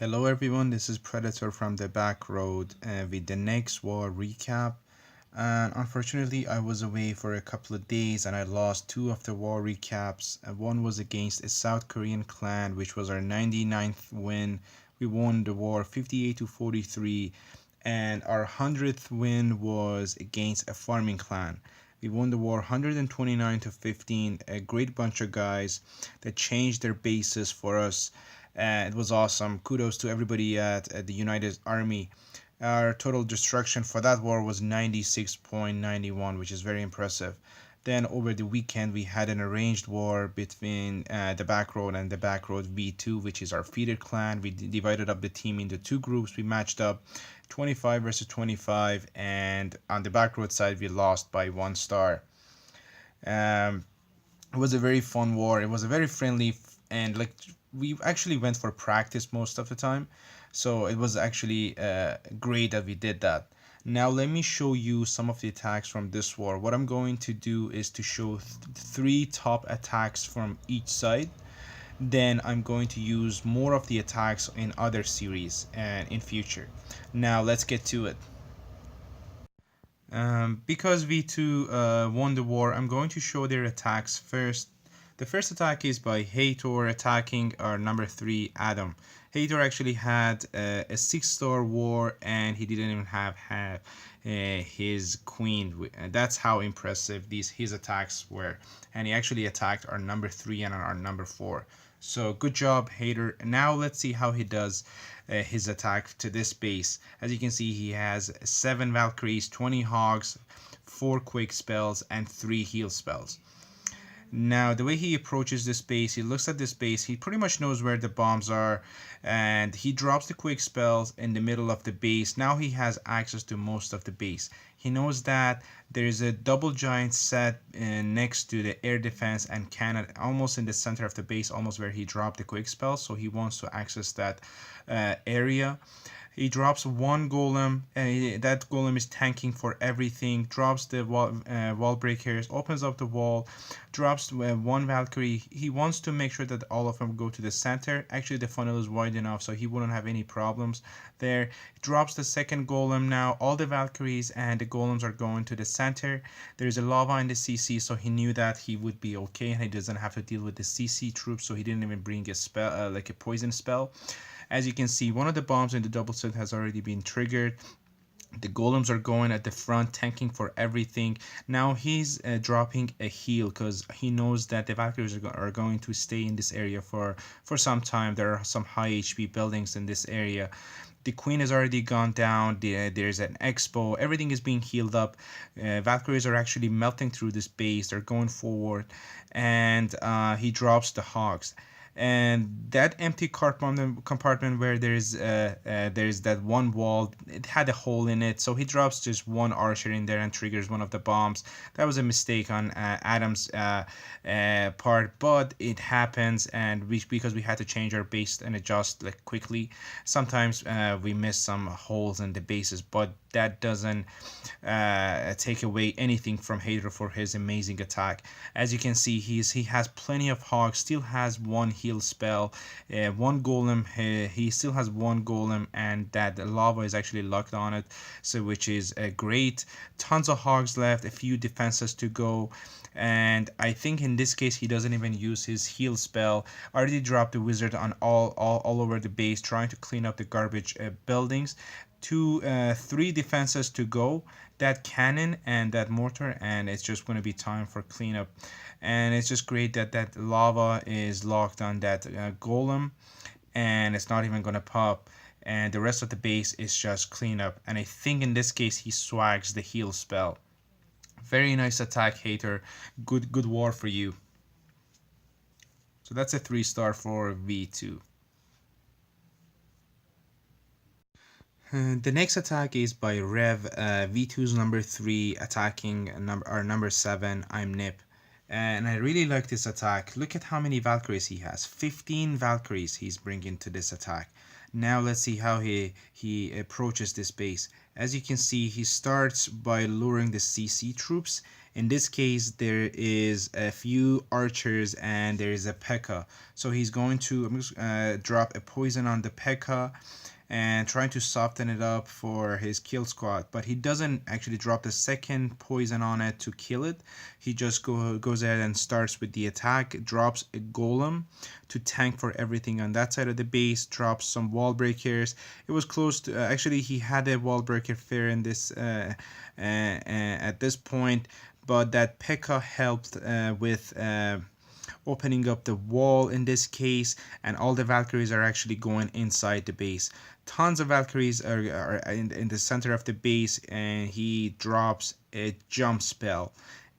Hello everyone, this is Predator from the Back Road with the next war recap. And unfortunately, I was away for a couple of days and I lost two of the war recaps. One was against a South Korean clan, which was our 99th win. We won the war 58 to 43, and our 100th win was against a farming clan. We won the war 129 to 15. A great bunch of guys that changed their bases for us. It was awesome. Kudos to everybody at the United Army. Our total destruction for that war was 96.91, which is very impressive. Then over the weekend, we had an arranged war between the Back Raod and the TheBackRoadV2, which is our feeder clan. We divided up the team into two groups. We matched up 25 versus 25, and on the Back Raod side, we lost by 1 star. It was a very fun war. It was a very friendly and we actually went for practice most of the time, so it was actually great that we did that. Now let me show you some of the attacks from this war. What I'm going to do is to show three top attacks from each side. Then I'm going to use more of the attacks in other series and in future. Now let's get to it. Because V2 won the war, I'm going to show their attacks first. The first attack is by Hator attacking our number 3 Adam. Hator actually had a 6-star war and he didn't even have his queen. That's how impressive his attacks were. And he actually attacked our number 3 and our number 4. So good job, Hator. Now let's see how he does his attack to this base. As you can see, he has 7 Valkyries, 20 Hogs, 4 quick spells, and 3 heal spells. Now, the way he approaches this base, he looks at this base, he pretty much knows where the bombs are, and he drops the quick spells in the middle of the base. Now he has access to most of the base. He knows that there's a double giant set next to the air defense and cannon, almost in the center of the base, almost where he dropped the quick spell, so he wants to access that area. He drops one golem, and that golem is tanking for everything. Drops the wall breakers, opens up the wall, drops one Valkyrie. He wants to make sure that all of them go to the center. Actually, the funnel is wide enough, so he wouldn't have any problems there. Drops the second golem now. All the Valkyries and the golems are going to the center. There's a lava in the CC, so he knew that he would be okay, and he doesn't have to deal with the CC troops, so he didn't even bring a spell, like a poison spell. As you can see, one of the bombs in the double set has already been triggered. The golems are going at the front, tanking for everything. Now he's dropping a heal because he knows that the Valkyries are going to stay in this area for some time. There are some high HP buildings in this area. The queen has already gone down. There's an expo. Everything is being healed up. Valkyries are actually melting through this base. They're going forward, and he drops the hogs. And that empty compartment where there's that one wall, it had a hole in it, so he drops just one archer in there and triggers one of the bombs. That was a mistake on Adam's part, but it happens, and because we had to change our base and adjust quickly, sometimes we miss some holes in the bases, but that doesn't take away anything from Hator for his amazing attack. As you can see, he has plenty of hogs, still has one heal spell, one golem. He still has one golem, and that lava is actually locked on it, so which is great. Tons of hogs left, a few defenses to go, and I think in this case he doesn't even use his heal spell. Already dropped the wizard on all over the base, trying to clean up the garbage buildings. 3 defenses to go, that cannon and that mortar, and it's just going to be time for cleanup. And it's just great that that lava is locked on that golem, and it's not even going to pop, and the rest of the base is just cleanup. And I think in this case he swags the heal spell. Very nice attack, Hator. Good war for you. So that's a 3-star for V2. The next attack is by Rev, V2's number 3, attacking our number 7, I'm Nip. And I really like this attack. Look at how many Valkyries he has. 15 Valkyries he's bringing to this attack. Now let's see how he approaches this base. As you can see, he starts by luring the CC troops. In this case, there is a few archers and there is a P.E.K.K.A. So he's going to drop a poison on the P.E.K.K.A. and trying to soften it up for his kill squad, but he doesn't actually drop the second poison on it to kill it. He just goes ahead and starts with the attack, drops a golem to tank for everything on that side of the base, drops some wall breakers. It was close to actually he had a wall breaker fair in this at this point, but that P.E.K.K.A. helped with opening up the wall in this case, and all the Valkyries are actually going inside the base. Tons of Valkyries are in the center of the base, and he drops a jump spell,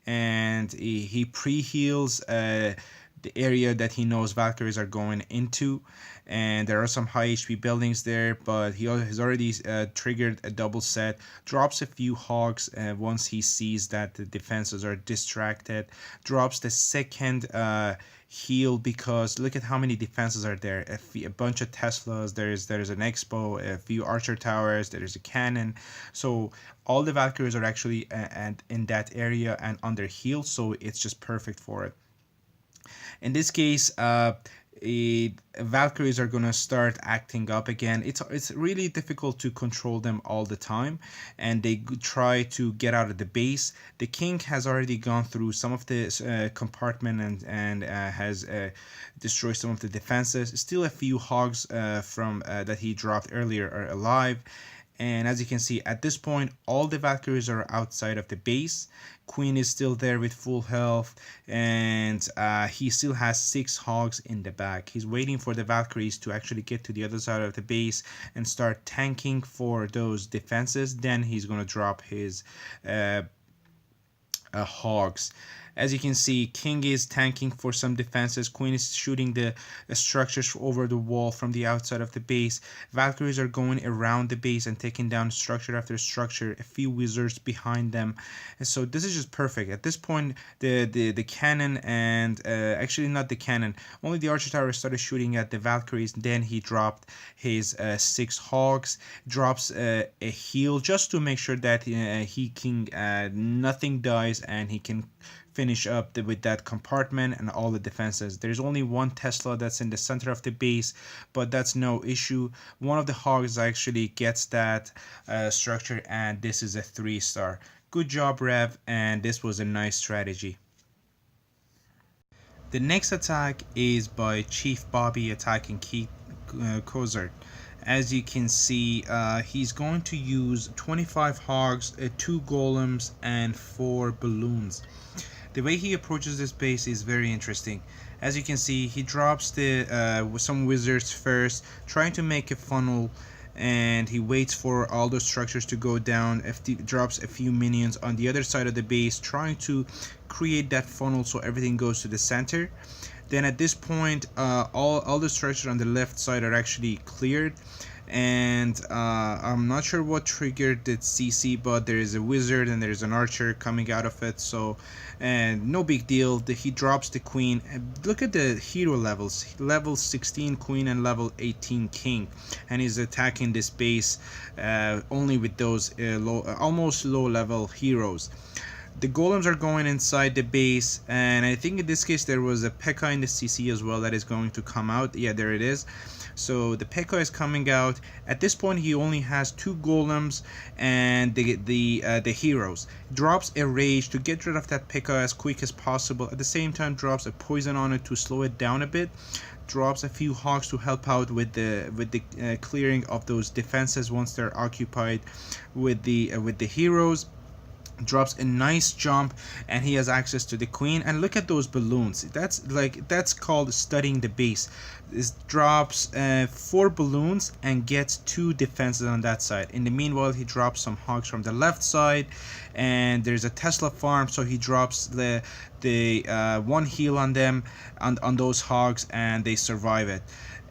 and he pre-heals the area that he knows Valkyries are going into, and there are some high HP buildings there, but he has already triggered a double set, drops a few hogs once he sees that the defenses are distracted, drops the second heal, because look at how many defenses are there. A bunch of Teslas, there's an expo, a few archer towers, there's a cannon, so all the Valkyries are actually and in that area and under heal, so it's just perfect for it. In this case, Valkyries are gonna start acting up again. It's really difficult to control them all the time, and they try to get out of the base. The king has already gone through some of the compartment and has destroyed some of the defenses. Still a few hogs from that he dropped earlier are alive. And as you can see, at this point, all the Valkyries are outside of the base. Queen is still there with full health, and he still has 6 hogs in the back. He's waiting for the Valkyries to actually get to the other side of the base and start tanking for those defenses. Then he's going to drop his hogs. As you can see, king is tanking for some defenses, queen is shooting the structures over the wall from the outside of the base, Valkyries are going around the base and taking down structure after structure, a few wizards behind them, and so this is just perfect. At this point, the cannon and actually not the cannon, only the archer tower started shooting at the Valkyries. Then he dropped his 6 hogs, drops a heal just to make sure that he can nothing dies and he can finish up with that compartment and all the defenses. There's only one Tesla that's in the center of the base, but that's no issue. One of the hogs actually gets that structure, and this is a 3-star. Good job, Rev, and this was a nice strategy. The next attack is by Chief Bobby attacking Keith Kozart. As you can see, he's going to use 25 hogs, 2 golems, and 4 balloons. The way he approaches this base is very interesting. As you can see, he drops the some wizards first, trying to make a funnel, and he waits for all those structures to go down. Drops a few minions on the other side of the base, trying to create that funnel so everything goes to the center. Then at this point, all the structures on the left side are actually cleared, and I'm not sure what triggered the CC, but there is a wizard and there's an archer coming out of it, so and no big deal. He drops the queen. Look at the hero levels, level 16 queen and level 18 king, and he's attacking this base only with those almost low level heroes. The golems are going inside the base, and I think in this case there was a P.E.K.K.A. in the CC as well that is going to come out. Yeah, there it is. So the P.E.K.K.A. is coming out. At this point, he only has 2 golems and the heroes. Drops a rage to get rid of that P.E.K.K.A. as quick as possible. At the same time, drops a poison on it to slow it down a bit. Drops a few hogs to help out with the clearing of those defenses once they're occupied with the heroes. Drops a nice jump, and he has access to the queen. And look at those balloons. That's called studying the base. This drops 4 balloons and gets 2 defenses on that side. In the meanwhile, he drops some hogs from the left side, and there's a Tesla farm, so he drops the 1 heal on them on those hogs, and they survive it.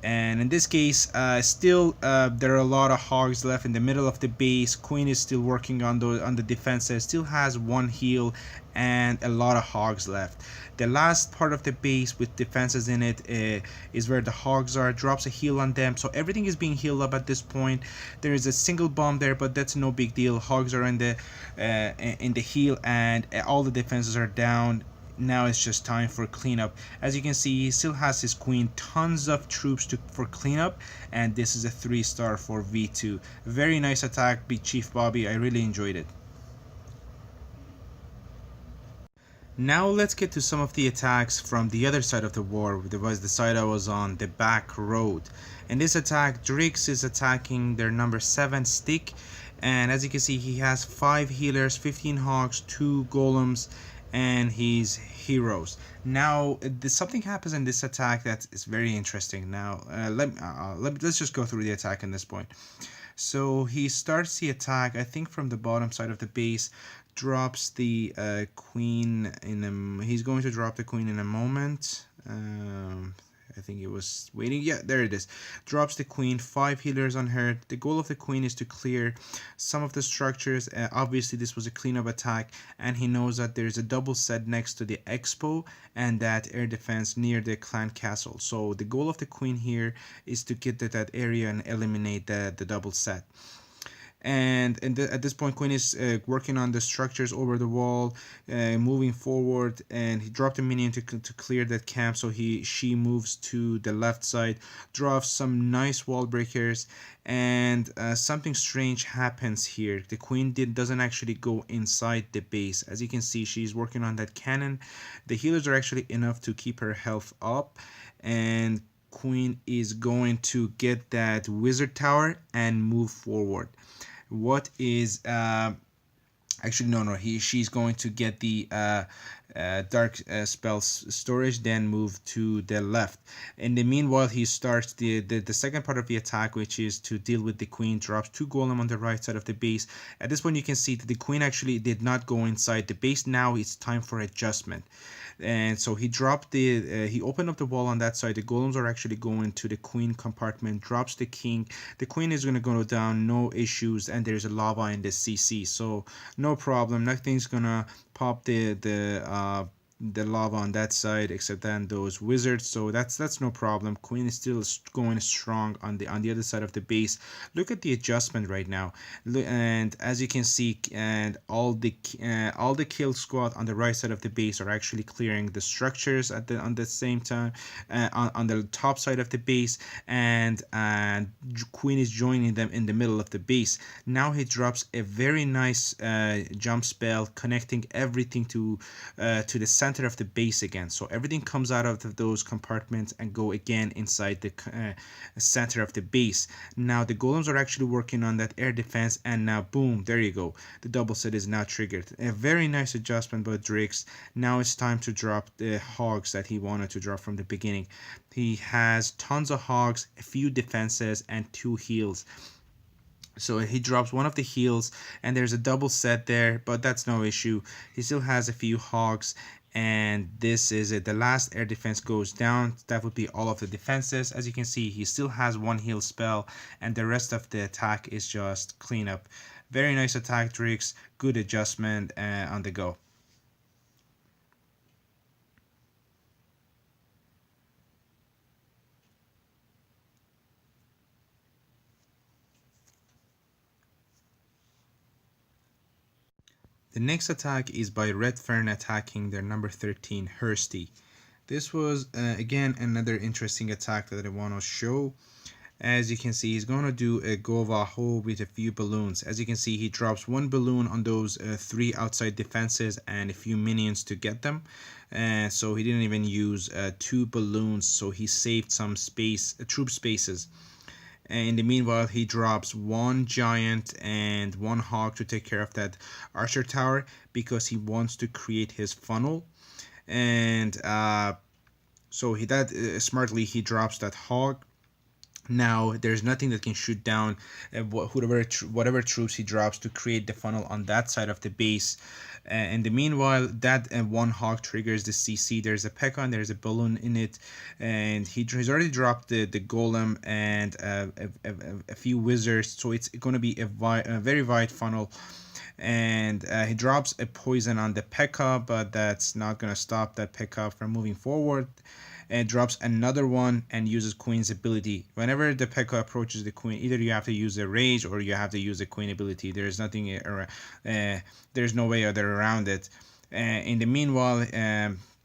And in this case, still there are a lot of hogs left in the middle of the base. Queen is still working on the defenses, still has one heal and a lot of hogs left. The last part of the base with defenses in it is where the hogs are. Drops a heal on them, so everything is being healed up at this point. There is a single bomb there, but that's no big deal. Hogs are in the heal, and all the defenses are down. Now it's just time for cleanup. As you can see, he still has his queen, tons of troops for cleanup, and this is a 3-star for V2. Very nice attack, Big Chief Bobby. I really enjoyed it. Now let's get to some of the attacks from the other side of the war. That was the side I was on, the back road. In this attack, Drix is attacking their number 7 stick, and as you can see, he has 5 healers, 15 hogs, 2 golems, and his heroes. Now something happens in this attack that is very interesting. Now let's just go through the attack in this point. So he starts the attack, I think, from the bottom side of the base, drops the queen he's going to drop the queen in a moment. I think it was waiting. Yeah, there it is. Drops the queen, 5 healers on her. The goal of the queen is to clear some of the structures. Obviously, this was a cleanup attack, and he knows that there's a double set next to the expo and that air defense near the clan castle. So the goal of the queen here is to get to that area and eliminate the double set. And at this point, Queen is working on the structures over the wall, moving forward, and he dropped a minion to clear that camp. So she moves to the left side, drops some nice wall breakers, and something strange happens here. The Queen doesn't actually go inside the base. As you can see, she's working on that cannon. The healers are actually enough to keep her health up, and Queen is going to get that wizard tower and move forward. What is actually no she's going to get the dark spells storage, then move to the left. In the meanwhile, he starts the second part of the attack, which is to deal with the queen. Drops 2 golem on the right side of the base. At this point, you can see that the queen actually did not go inside the base. Now it's time for adjustment, and so he dropped he opened up the wall on that side. The golems are actually going to the queen compartment. Drops the king. The queen is going to go down, no issues, and there's a lava in the CC, so no problem. Nothing's gonna pop the lava on that side except then those wizards, so that's no problem. Queen is still going strong on the other side of the base. Look at the adjustment right now, and as you can see, and all the kill squad on the right side of the base are actually clearing the structures on the same time on the top side of the base, and Queen is joining them in the middle of the base. Now he drops a very nice jump spell connecting everything to the center of the base again, so everything comes out of those compartments and go again inside the center of the base. Now the golems are actually working on that air defense, and now boom, there you go, the double set is now triggered. A very nice adjustment by Drix. Now it's time to drop the hogs that he wanted to drop from the beginning. He has tons of hogs, a few defenses, and 2 heals. So he drops one of the heals, and there's a double set there, but that's no issue. He still has a few hogs, and this is it. The last air defense goes down. That would be all of the defenses. As you can see, he still has 1 heal spell, and the rest of the attack is just cleanup. Very nice attack, Drix. Good adjustment on the go. The next attack is by Red Fern attacking their number 13 Hursty. This was again another interesting attack that I want to show. As you can see, he's going to do a Govaho with a few balloons. As you can see, he drops 1 balloon on those 3 outside defenses and a few minions to get them. So he didn't even use 2 balloons, so he saved some space, troop spaces. And in the meanwhile, he drops 1 giant and 1 hog to take care of that archer tower because he wants to create his funnel. And so smartly he drops that hog. Now there's nothing that can shoot down whatever troops he drops to create the funnel on that side of the base. In the meanwhile, that one hog triggers the CC. There's a Pekon, there's a balloon in it, and he's already dropped the golem and a few wizards, so it's going to be a very wide funnel. And he drops a poison on the P.E.K.K.A, but that's not going to stop that P.E.K.K.A from moving forward. And drops another one and uses Queen's ability. Whenever the P.E.K.K.A approaches the Queen, either you have to use a rage or you have to use a Queen ability. There's nothing, there's no way other around it. In the meanwhile,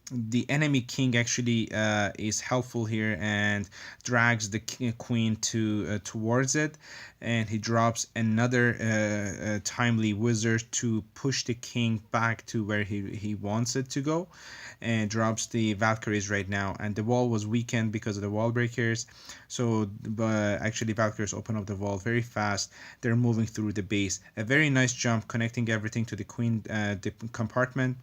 the enemy king actually is helpful here and drags the queen towards it, and he drops another timely wizard to push the king back to where he wants it to go, and drops the Valkyries right now. And the wall was weakened because of the wall breakers, so actually Valkyries open up the wall very fast. They're moving through the base. A very nice jump connecting everything to the queen the compartment.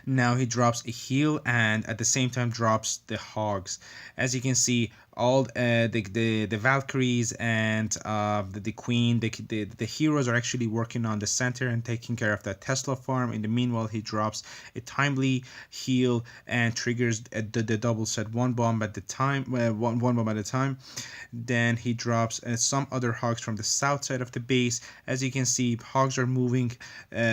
Now he drops a heal and at the same time drops the hogs. As you can see, all the Valkyries and the queen, the heroes are actually working on the center and taking care of that Tesla farm. In the meanwhile, he drops a timely heal and triggers the double set one bomb at the time, one bomb at a time. Then he drops some other hogs from the south side of the base. As you can see, hogs are moving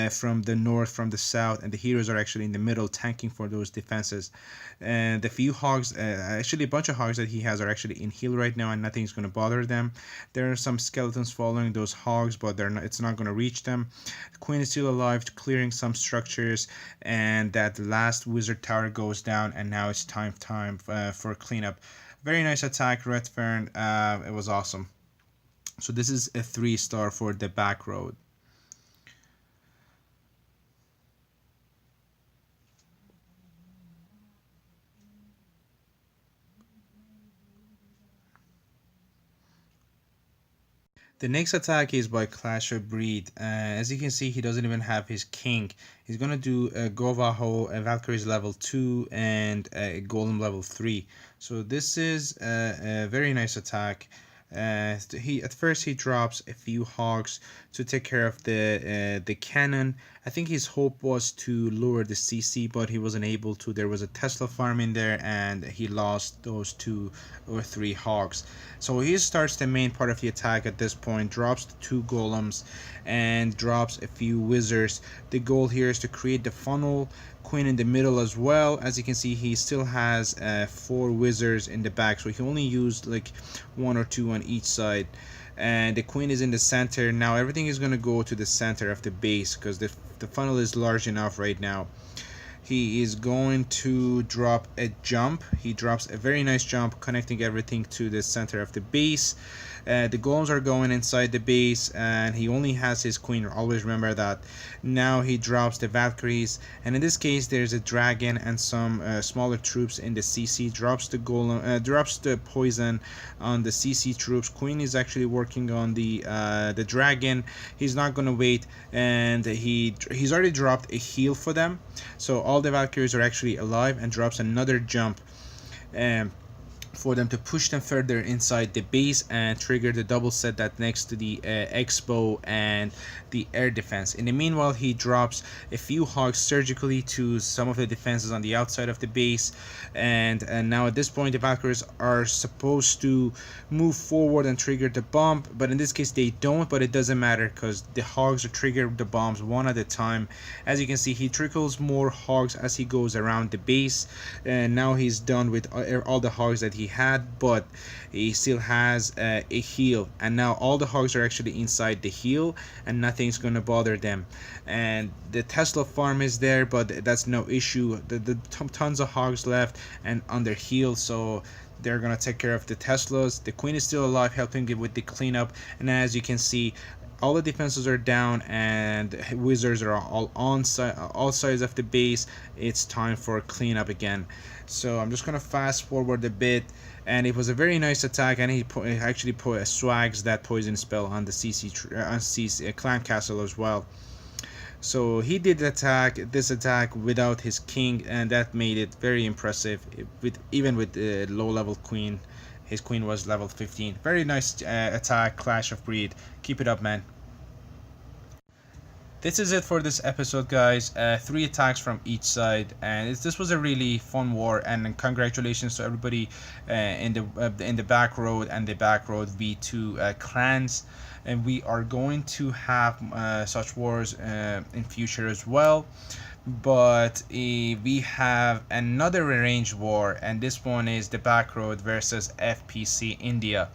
from the north, from the south, and the heroes are actually in the middle tanking for those defenses. And the few hogs, actually a bunch of hogs that he has are actually in heal right now, and nothing's going to bother them. There are some skeletons following those hogs, but it's not going to reach them. The queen is still alive, clearing some structures, and that last wizard tower goes down, and now it's time for cleanup. Very nice attack, Redfern. It was awesome. So this is a 3-star for the Back Road. The next attack is by Clash of Breed. As you can see, he doesn't even have his king. He's gonna do a Govaho, a Valkyrie's level 2, and a Golem level 3. So this is a very nice attack. At first he drops a few hogs to take care of the cannon. I think his hope was to lure the CC, but he wasn't able to. There was a Tesla farm in there, and he lost those 2 or 3 hogs. So he starts the main part of the attack at this point, drops the 2 golems, and drops a few wizards. The goal here is to create the funnel, queen in the middle as well. As you can see, he still has 4 wizards in the back, so he only used like 1 or 2 on each side. And the queen is in the center. Now everything is going to go to the center of the base because the funnel is large enough right now. He is going to drop a jump. He drops a very nice jump connecting everything to the center of the base. The golems are going inside the base, and he only has his queen. Always remember that. Now he drops the Valkyries, and in this case there's a dragon and some smaller troops in the CC. Drops the golem, drops the poison on the CC troops. Queen is actually working on the dragon. He's not gonna wait, and he's already dropped a heal for them. So all the Valkyries are actually alive, and drops another jump. For them to push them further inside the base and trigger the double set that next to the Expo and the air defense. In the meanwhile, he drops a few hogs surgically to some of the defenses on the outside of the base, and now at this point the Valkyries are supposed to move forward and trigger the bomb, but in this case they don't, but it doesn't matter because the hogs trigger the bombs one at a time. As you can see, he trickles more hogs as he goes around the base, and now he's done with all the hogs that he had, but he still has a heal, and now all the hogs are actually inside the heal and nothing's gonna bother them. And the Tesla farm is there, but that's no issue. The tons of hogs left and under heal, so they're gonna take care of the Teslas. The queen is still alive, helping with the cleanup, and as you can see, all the defenses are down and wizards are all on all sides of the base. It's time for cleanup again. So I'm just gonna fast forward a bit, and it was a very nice attack, and he actually swags that poison spell on the CC clan castle as well. So he did this attack without his king, and that made it very impressive. Even with the low level queen, his queen was level 15. Very nice attack, clash of breed. Keep it up, man. This is it for this episode, guys. 3 attacks from each side, and this was a really fun war. And congratulations to everybody in the Back Raod and the TheBackRoadV2 clans. And we are going to have such wars in future as well. But we have another arranged war, and this one is the Back Raod versus FPC India.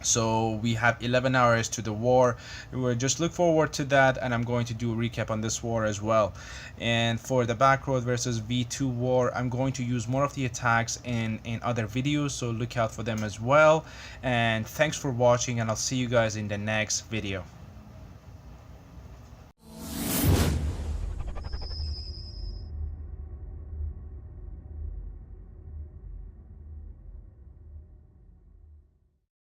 So we have 11 hours to the war. We'll just look forward to that, and I'm going to do a recap on this war as well. And for the Back Raod versus V2 war, I'm going to use more of the attacks in other videos, so look out for them as well. And thanks for watching, and I'll see you guys in the next video.